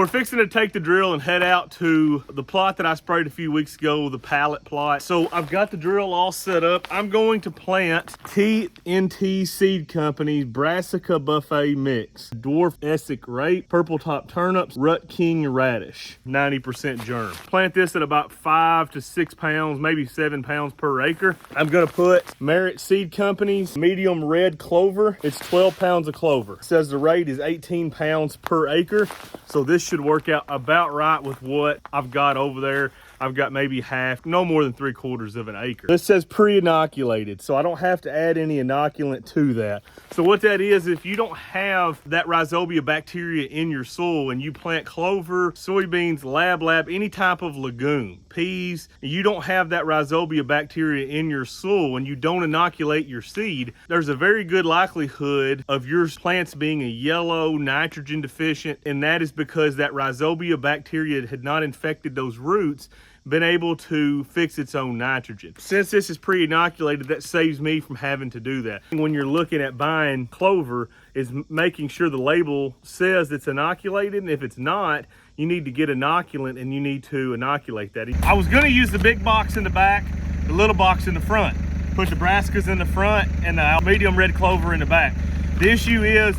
We're fixing to take the drill and head out to the plot that I sprayed a few weeks ago, the pallet plot. So I've got the drill all set up. I'm going to plant TNT Seed Company's Brassica Buffet Mix, Dwarf Essex Rape, Purple Top Turnips, Rut King Radish, 90% germ. Plant this at about 5 to 6 pounds, maybe 7 pounds per acre. I'm gonna put Merit Seed Company's medium red clover. It's 12 pounds of clover. It says the rate is 18 pounds per acre. So this should work out about right with what I've got over there. I've got maybe half, no more than 3/4 of an acre. This says pre-inoculated, so I don't have to add any inoculant to that. So what that is, if you don't have that rhizobia bacteria in your soil and you plant clover, soybeans, lab, any type of legume, peas, you don't have that rhizobia bacteria in your soil and you don't inoculate your seed, there's a very good likelihood of your plants being a yellow, nitrogen deficient, and that is because that rhizobia bacteria had not infected those roots, been able to fix its own nitrogen. Since this is pre-inoculated, that saves me from having to do that. When you're looking at buying clover, is making sure the label says it's inoculated, and if it's not, you need to get inoculant and you need to inoculate that. I was gonna use the big box in the back, the little box in the front. Put the brassicas in the front and the medium red clover in the back. The issue is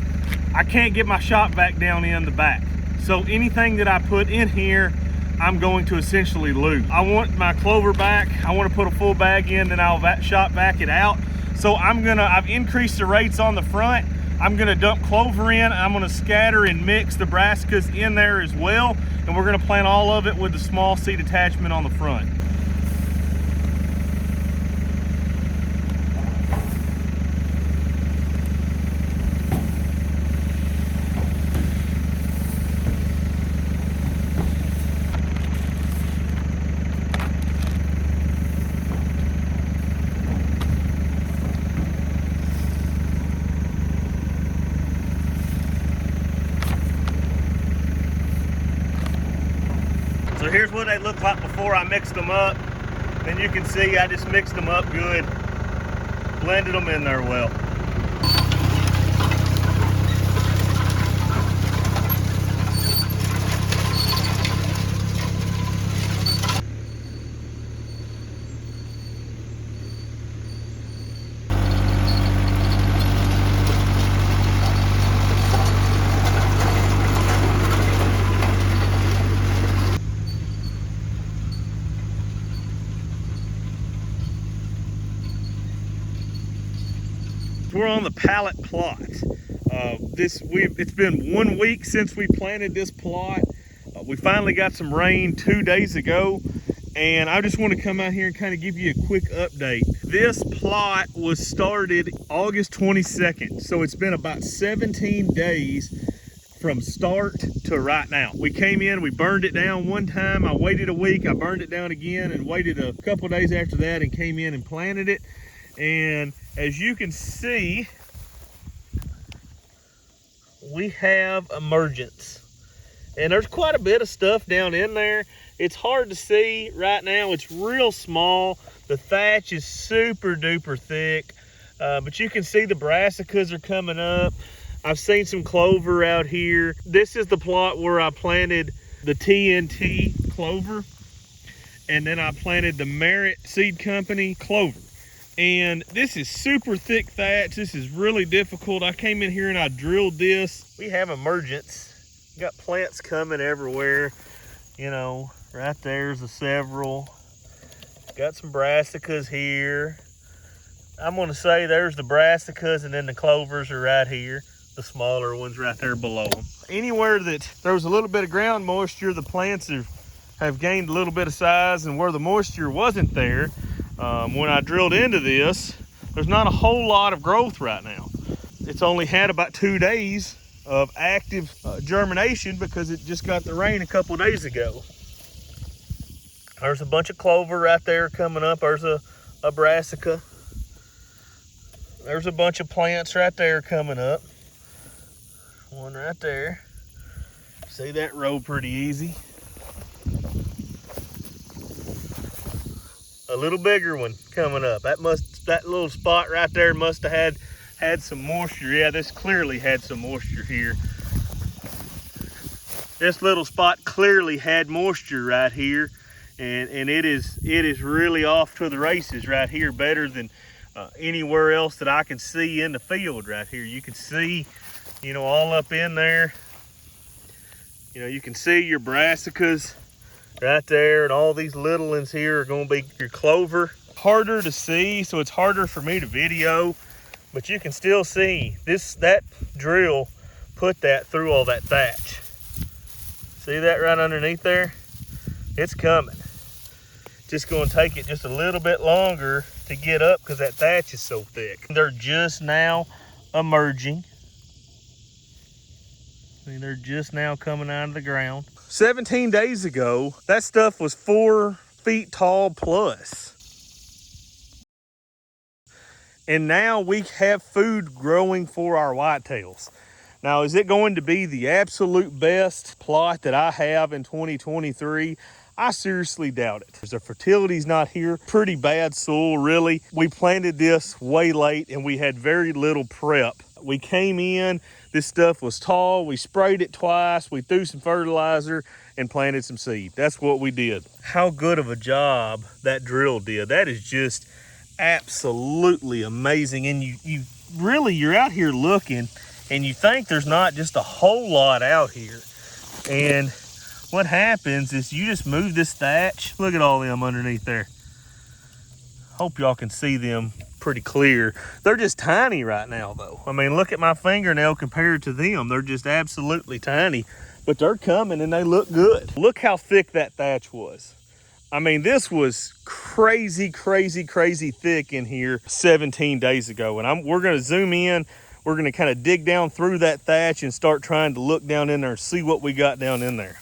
I can't get my shop vac down in the back. So anything that I put in here, I'm going to essentially lose. I want my clover back. I want to put a full bag in, then I'll shop vac it out. So I've increased the rates on the front. I'm gonna dump clover in. I'm gonna scatter and mix the brassicas in there as well. And we're gonna plant all of it with the small seed attachment on the front. So here's what they look like before I mixed them up. And you can see I just mixed them up good, blended them in there well. We're on the pallet plot. It's been 1 week since we planted this plot. We finally got some rain 2 days ago, and I just want to come out here and kind of give you a quick update. This plot was started August 22nd, so it's been about 17 days from start to right now. We came in, we burned it down one time, I waited a week, I burned it down again, and waited a couple days after that and came in and planted it. And as you can see, we have emergence. And there's quite a bit of stuff down in there. It's hard to see right now. It's real small. The thatch is super duper thick. But you can see the brassicas are coming up. I've seen some clover out here. This is the plot where I planted the TNT clover. And then I planted the Merit Seed Company clover. And this is super thick thatch. This is really difficult. I came in here and I drilled this. We have emergence. Got plants coming everywhere. You know, right there's a several. Got some brassicas here. I'm gonna say there's the brassicas, and then the clovers are right here. The smaller ones right there below them. Anywhere that there was a little bit of ground moisture, the plants have gained a little bit of size, and where the moisture wasn't there, when I drilled into this, there's not a whole lot of growth right now. It's only had about 2 days of active germination because it just got the rain a couple days ago. There's a bunch of clover right there coming up. There's a brassica. There's a bunch of plants right there coming up. One right there. See that row pretty easy. A little bigger one coming up. That little spot right there must have had some moisture. Yeah, this clearly had some moisture here. This little spot clearly had moisture right here, and it is really off to the races right here, better than anywhere else that I can see in the field right here. You can see, you know, all up in there, you know, you can see your brassicas right there, and all these little ones here are going to be your clover. Harder to see, so it's harder for me to video, but you can still see that drill put that through all that thatch. See that right underneath there? It's coming. Just going to take it just a little bit longer to get up because that thatch is so thick. They're just now emerging. I mean, they're just now coming out of the ground. 17 days ago, that stuff was 4 feet tall plus. And now we have food growing for our whitetails. Now, is it going to be the absolute best plot that I have in 2023? I seriously doubt it. The fertility's not here. Pretty bad soil, really. We planted this way late and we had very little prep. We came in, this stuff was tall, we sprayed it twice, we threw some fertilizer and planted some seed. That's what we did. How good of a job that drill did. That is just absolutely amazing. And you're out here looking and you think there's not just a whole lot out here. And what happens is you just move this thatch. Look at all them underneath there. Hope y'all can see them pretty clear. They're just tiny right now though. I mean, look at my fingernail compared to them. They're just absolutely tiny, but they're coming and they look good. Look how thick that thatch was. I mean, this was crazy, crazy, crazy thick in here 17 days ago. And we're gonna zoom in. We're gonna kind of dig down through that thatch and start trying to look down in there and see what we got down in there.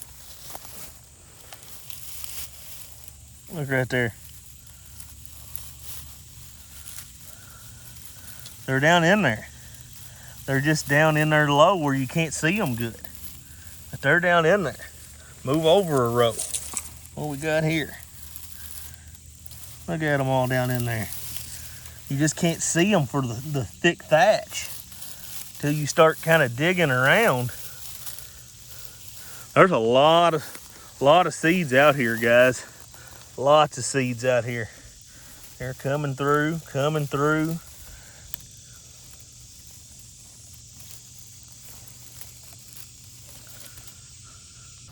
Look right there. They're down in there. They're just down in there low where you can't see them good. But they're down in there. Move over a row. What we got here? Look at them all down in there. You just can't see them for the thick thatch till you start kind of digging around. There's a lot of seeds out here, guys. Lots of seeds out here. They're coming through, coming through.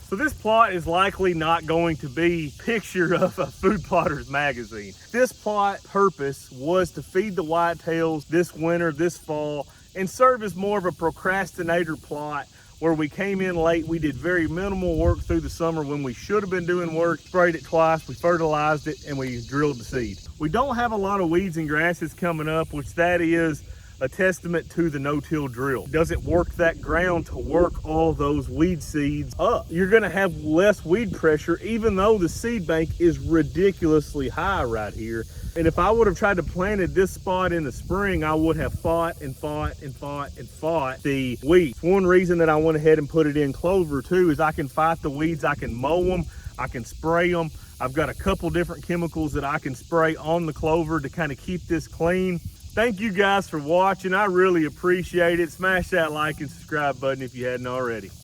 So this plot is likely not going to be a picture of a Food Plotter's magazine. This plot purpose was to feed the whitetails this winter, this fall, and serve as more of a procrastinator plot where we came in late. We did very minimal work through the summer when we should have been doing work. Sprayed it twice, we fertilized it, and we drilled the seed. We don't have a lot of weeds and grasses coming up, which that is a testament to the no-till drill. Doesn't work that ground to work all those weed seeds up. You're gonna have less weed pressure, even though the seed bank is ridiculously high right here. And if I would have tried to plant this spot in the spring, I would have fought and fought and fought and fought the weeds. One reason that I went ahead and put it in clover too is I can fight the weeds, I can mow them, I can spray them. I've got a couple different chemicals that I can spray on the clover to kind of keep this clean. Thank you guys for watching. I really appreciate it. Smash that like and subscribe button if you hadn't already.